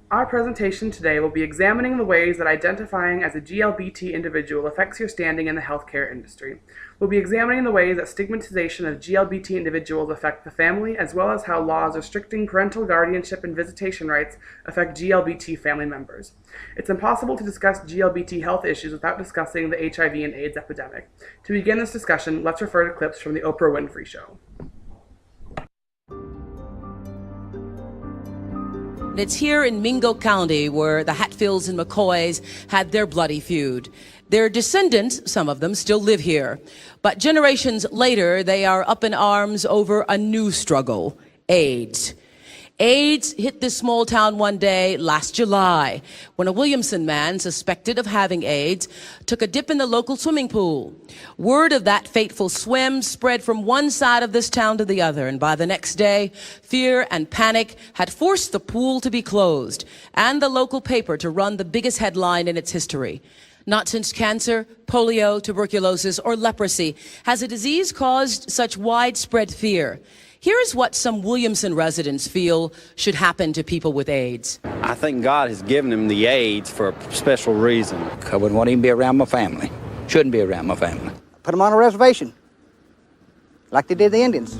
Our presentation today will be examining the ways that identifying as a GLBT individual affects your standing in the healthcare industry. We'll be examining the ways that stigmatization of GLBT individuals affect the family, as well as how laws restricting parental guardianship and visitation rights affect GLBT family members. It's impossible to discuss GLBT health issues without discussing the HIV and AIDS epidemic. To begin this discussion, let's refer to clips from the Oprah Winfrey Show. It's here in Mingo County where the Hatfields and McCoys had their bloody feud. Their descendants, some of them, still live here. But generations later, they are up in arms over a new struggle: AIDS. AIDS hit this small town one day last July when a Williamson man suspected of having AIDS took a dip in the local swimming pool. Word of that fateful swim spread from one side of this town to the other, and by the next day, fear and panic had forced the pool to be closed and the local paper to run the biggest headline in its history. Not since cancer, polio, tuberculosis, or leprosy has a disease caused such widespread fear. Here is what some Williamson residents feel should happen to people with AIDS. I think God has given him the AIDS for a special reason. I wouldn't want him to be around my family. Shouldn't be around my family. Put him on a reservation, like they did the Indians.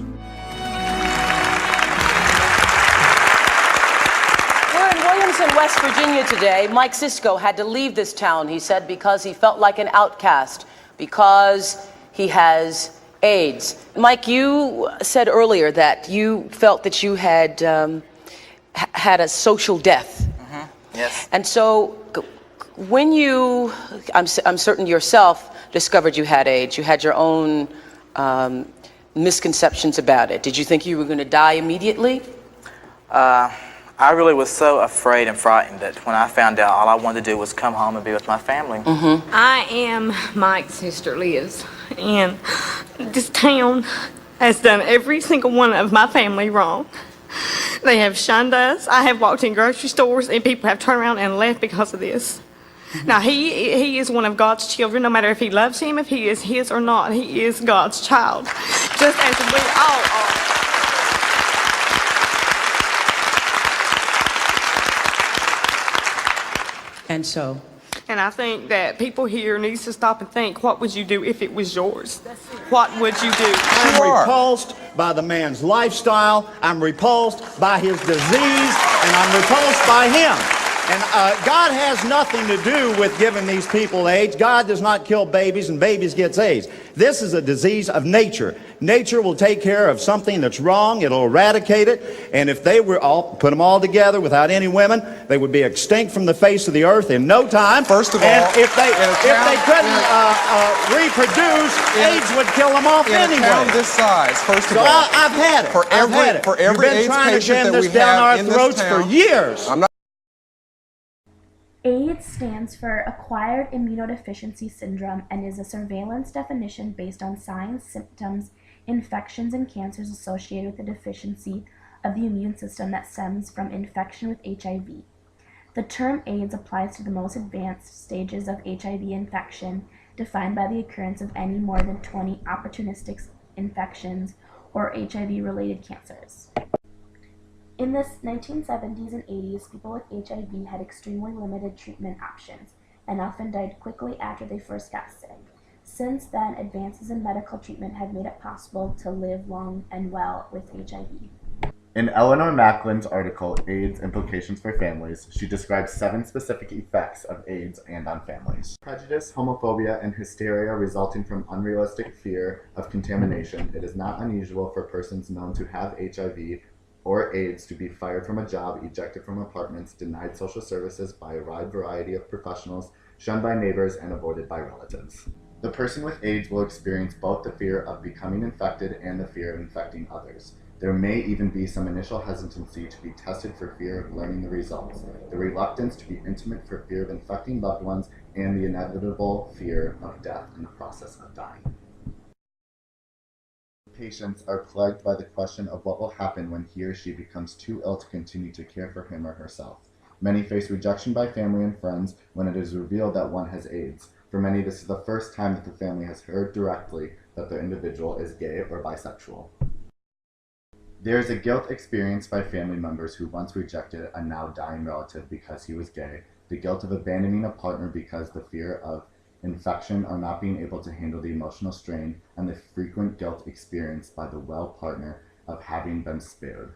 We're in Williamson, West Virginia today. Mike Sisko had to leave this town, he said, because he felt like an outcast, because he has AIDS. Mike, you said earlier that you felt that you had had a social death. Mm-hmm. Yes. And so when you, I'm certain yourself, discovered you had AIDS, you had your own misconceptions about it. Did you think you were going to die immediately? I really was so afraid and frightened that when I found out, all I wanted to do was come home and be with my family. Mm-hmm. I am Mike's sister, Liz, and this town has done every single one of my family wrong. They have shunned us. I have walked in grocery stores, and people have turned around and left because of this. Now, he is one of God's children, no matter if he loves him, if he is his or not. He is God's child, just as we all are. And so? And I think that people here need to stop and think, what would you do if it was yours? What would you do? I'm repulsed by the man's lifestyle. I'm repulsed by his disease, and I'm repulsed by him. And God has nothing to do with giving these people AIDS. God does not kill babies, and babies get AIDS. This is a disease of nature. Nature will take care of something that's wrong. It'll eradicate it. And if they were all put them all together without any women, they would be extinct from the face of the earth in no time. First of all, and if they couldn't reproduce, AIDS would kill them off anyway. In a town this size, first of all, I've had it. For every AIDS patient that we have in this town, for years. AIDS stands for Acquired Immunodeficiency Syndrome and is a surveillance definition based on signs, symptoms, infections, and cancers associated with the deficiency of the immune system that stems from infection with HIV. The term AIDS applies to the most advanced stages of HIV infection, defined by the occurrence of any more than 20 opportunistic infections or HIV-related cancers. In the 1970s and 80s, people with HIV had extremely limited treatment options and often died quickly after they first got sick. Since then, advances in medical treatment have made it possible to live long and well with HIV. In Eleanor Macklin's article, AIDS Implications for Families, she describes 7 specific effects of AIDS and on families. Prejudice, homophobia, and hysteria resulting from unrealistic fear of contamination. It is not unusual for persons known to have HIV or AIDS to be fired from a job, ejected from apartments, denied social services by a wide variety of professionals, shunned by neighbors, and avoided by relatives. The person with AIDS will experience both the fear of becoming infected and the fear of infecting others. There may even be some initial hesitancy to be tested for fear of learning the results, the reluctance to be intimate for fear of infecting loved ones, and the inevitable fear of death in the process of dying. Patients are plagued by the question of what will happen when he or she becomes too ill to continue to care for him or herself. Many face rejection by family and friends when it is revealed that one has AIDS. For many, this is the first time that the family has heard directly that the individual is gay or bisexual. There is a guilt experienced by family members who once rejected a now dying relative because he was gay, the guilt of abandoning a partner because the fear of infection or not being able to handle the emotional strain, and the frequent guilt experienced by the well partner of having been spared.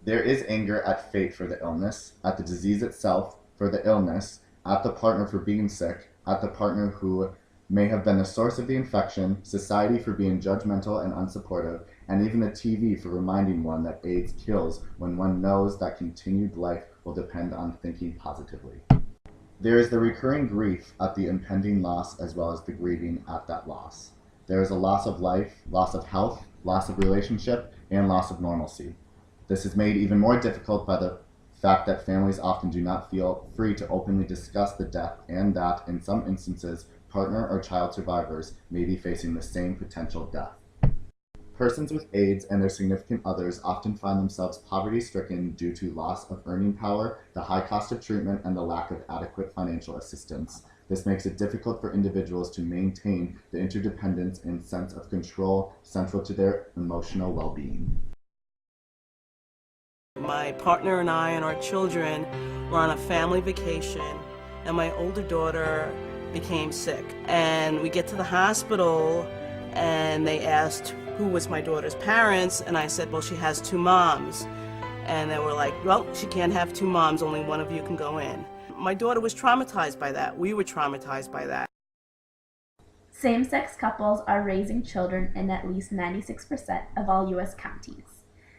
There is anger at fate for the illness, at the disease itself for the illness, at the partner for being sick, at the partner who may have been the source of the infection, society for being judgmental and unsupportive, and even the TV for reminding one that AIDS kills when one knows that continued life will depend on thinking positively. There is the recurring grief at the impending loss as well as the grieving at that loss. There is a loss of life, loss of health, loss of relationship, and loss of normalcy. This is made even more difficult by the fact that families often do not feel free to openly discuss the death, and that, in some instances, partner or child survivors may be facing the same potential death. Persons with AIDS and their significant others often find themselves poverty-stricken due to loss of earning power, the high cost of treatment, and the lack of adequate financial assistance. This makes it difficult for individuals to maintain the interdependence and sense of control central to their emotional well-being. My partner and I and our children were on a family vacation, and my older daughter became sick. And we get to the hospital, and they asked who was my daughter's parents, and I said, well, she has two moms. And they were like, well, she can't have two moms, only one of you can go in. My daughter was traumatized by that. We were traumatized by that. Same-sex couples are raising children in at least 96% of all U.S. counties.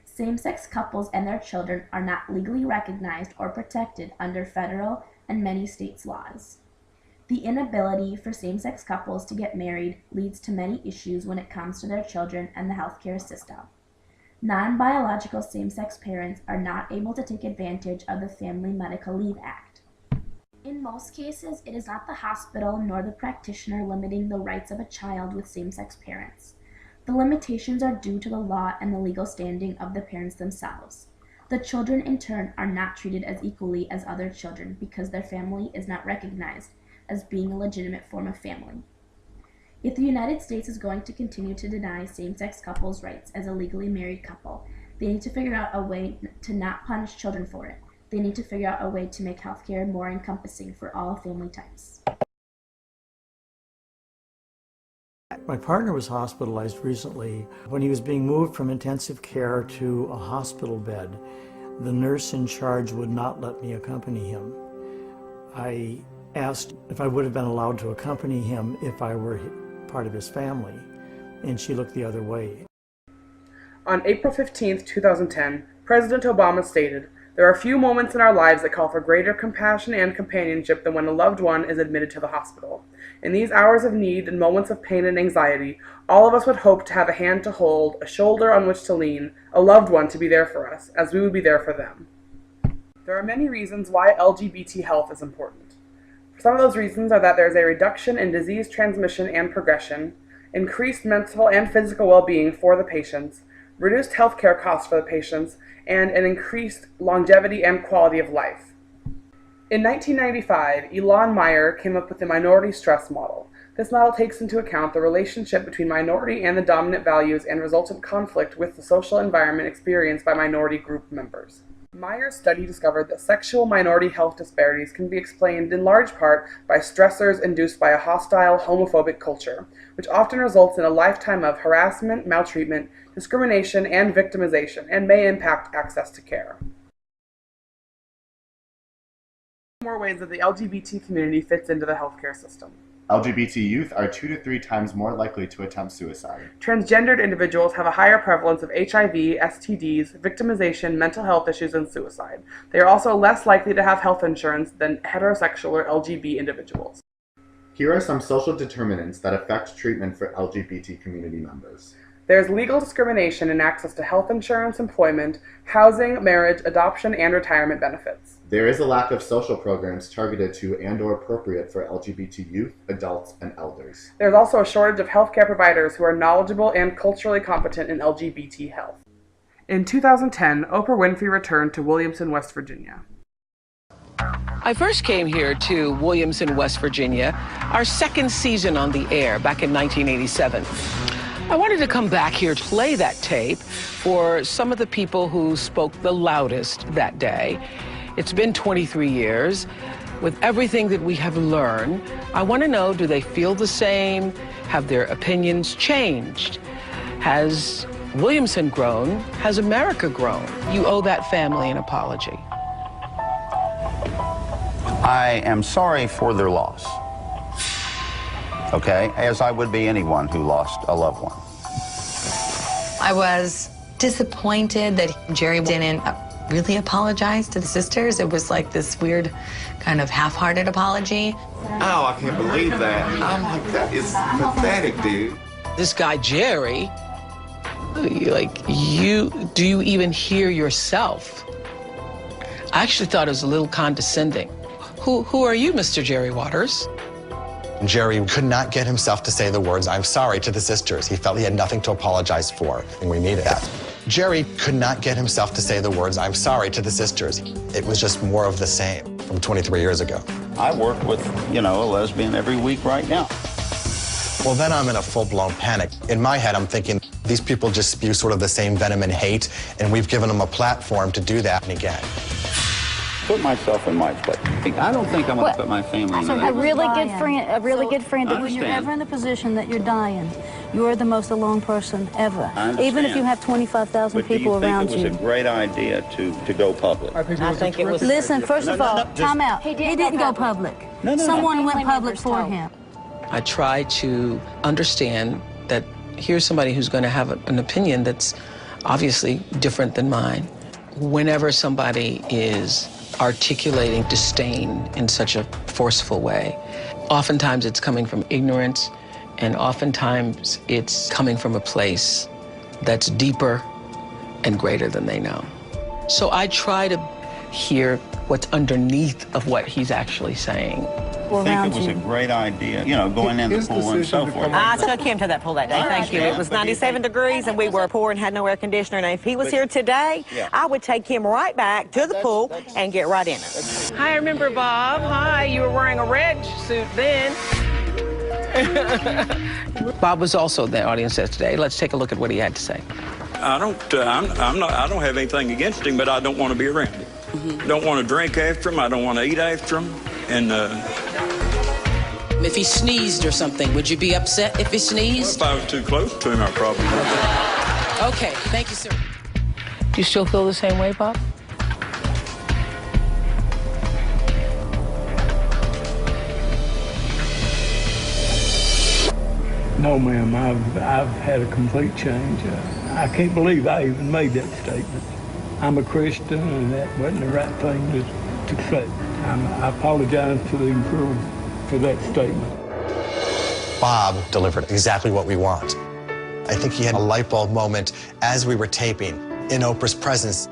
Same-sex couples and their children are not legally recognized or protected under federal and many states' laws. The inability for same-sex couples to get married leads to many issues when it comes to their children and the healthcare system. Non-biological same-sex parents are not able to take advantage of the Family Medical Leave Act. In most cases, it is not the hospital nor the practitioner limiting the rights of a child with same-sex parents. The limitations are due to the law and the legal standing of the parents themselves. The children, in turn, are not treated as equally as other children because their family is not recognized as being a legitimate form of family. If the United States is going to continue to deny same-sex couples rights as a legally married couple, they need to figure out a way to not punish children for it. They need to figure out a way to make healthcare more encompassing for all family types. My partner was hospitalized recently. When he was being moved from intensive care to a hospital bed, the nurse in charge would not let me accompany him. I asked if I would have been allowed to accompany him if I were part of his family, and she looked the other way. On April 15, 2010, President Obama stated, "There are few moments in our lives that call for greater compassion and companionship than when a loved one is admitted to the hospital. In these hours of need and moments of pain and anxiety, all of us would hope to have a hand to hold, a shoulder on which to lean, a loved one to be there for us, as we would be there for them." There are many reasons why LGBT health is important. Some of those reasons are that there is a reduction in disease transmission and progression, increased mental and physical well-being for the patients, reduced healthcare costs for the patients, and an increased longevity and quality of life. In 1995, Elon Meyer came up with the minority stress model. This model takes into account the relationship between minority and the dominant values and resultant conflict with the social environment experienced by minority group members. Meyer's study discovered that sexual minority health disparities can be explained in large part by stressors induced by a hostile, homophobic culture, which often results in a lifetime of harassment, maltreatment, discrimination, and victimization, and may impact access to care. More ways that the LGBT community fits into the healthcare system. LGBT youth are 2 to 3 times more likely to attempt suicide. Transgendered individuals have a higher prevalence of HIV, STDs, victimization, mental health issues, and suicide. They are also less likely to have health insurance than heterosexual or LGBT individuals. Here are some social determinants that affect treatment for LGBT community members. There is legal discrimination in access to health insurance, employment, housing, marriage, adoption, and retirement benefits. There is a lack of social programs targeted to and/or appropriate for LGBT youth, adults, and elders. There is also a shortage of healthcare providers who are knowledgeable and culturally competent in LGBT health. In 2010, Oprah Winfrey returned to Williamson, West Virginia. I first came here to Williamson, West Virginia, our second season on the air back in 1987. I wanted to come back here to play that tape for some of the people who spoke the loudest that day. It's been 23 years. With everything that we have learned, I want to know, do they feel the same? Have their opinions changed? Has Williamson grown? Has America grown? You owe that family an apology. I am sorry for their loss, okay, as I would be anyone who lost a loved one. I was disappointed that Jerry didn't really apologize to the sisters. It was like this weird kind of half-hearted apology. Oh, I can't believe that. I'm like, that is pathetic, dude. This guy, Jerry, like, do you even hear yourself? I actually thought it was a little condescending. Who are you, Mr. Jerry Waters? Jerry could not get himself to say the words, "I'm sorry," to the sisters. He felt he had nothing to apologize for, and we needed that. Jerry could not get himself to say the words, "I'm sorry," to the sisters. It was just more of the same from 23 years ago. I work with, a lesbian every week right now. Well, then I'm in a full-blown panic. In my head, I'm thinking, these people just spew sort of the same venom and hate, and we've given them a platform to do that again. Put myself in Mike's place. I don't think I'm going to put my family in that. A really good friend, that when you're ever in the position that you're dying, you are the most alone person ever. Even if you have 25,000 people around you. But do you think it was a great idea to go public? I think it was. Listen, first of all, time out. He didn't go public. Someone went public for him. I try to understand that here's somebody who's going to have an opinion that's obviously different than mine. Whenever somebody is articulating disdain in such a forceful way, oftentimes it's coming from ignorance, and oftentimes it's coming from a place that's deeper and greater than they know. So I try to hear what's underneath of what he's actually saying. I think it was a great idea, going in the pool and so forth. I took him to that pool that day, thank you. It was 97 degrees and we were poor and had no air conditioner. And if he was here today, I would take him right back to the pool and get right in it. Hi, I remember Bob. Hi, you were wearing a red suit then. Bob was also in the audience today. Let's take a look at what he had to say. I don't have anything against him, but I don't want to be around him. Don't want to drink after him. I don't want to eat after him. And if he sneezed or something, would you be upset if he sneezed? If I was too close to him, I probably would. Okay, thank you, sir. Do you still feel the same way, Bob? No, ma'am, I've had a complete change. I can't believe I even made that statement. I'm a Christian, and that wasn't the right thing to say. I apologize to the girl for that statement. Bob delivered exactly what we want. I think he had a light bulb moment as we were taping in Oprah's presence.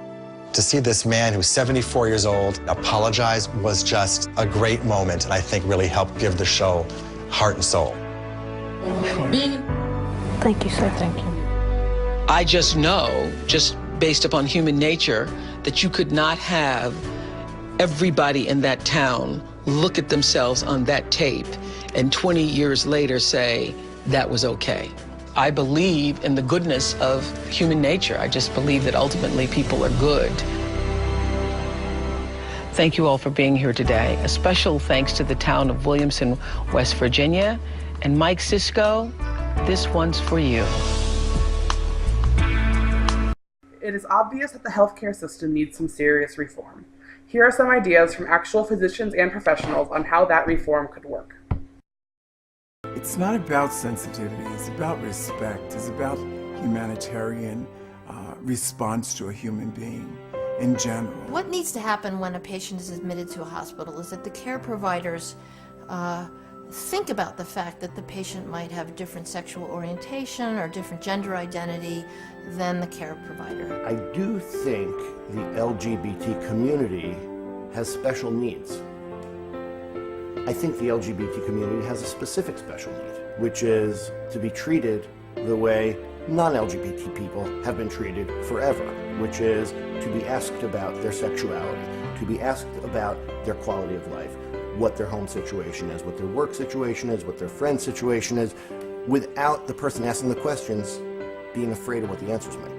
To see this man who's 74 years old apologize was just a great moment, and I think really helped give the show heart and soul. Thank you, sir. Thank you. I just know, just based upon human nature, that you could not have everybody in that town look at themselves on that tape and 20 years later say that was okay. I believe in the goodness of human nature. I just believe that ultimately people are good. Thank you all for being here today. A special thanks to the town of Williamson, West Virginia. And Mike Cisco, this one's for you. It is obvious that the healthcare system needs some serious reform. Here are some ideas from actual physicians and professionals on how that reform could work. It's not about sensitivity, it's about respect, it's about humanitarian response to a human being in general. What needs to happen when a patient is admitted to a hospital is that the care providers think about the fact that the patient might have different sexual orientation or different gender identity than the care provider. I do think the LGBT community has special needs. I think the LGBT community has a specific special need, which is to be treated the way non-LGBT people have been treated forever, which is to be asked about their sexuality, to be asked about their quality of life, what their home situation is, what their work situation is, what their friend situation is, without the person asking the questions being afraid of what the answers might be.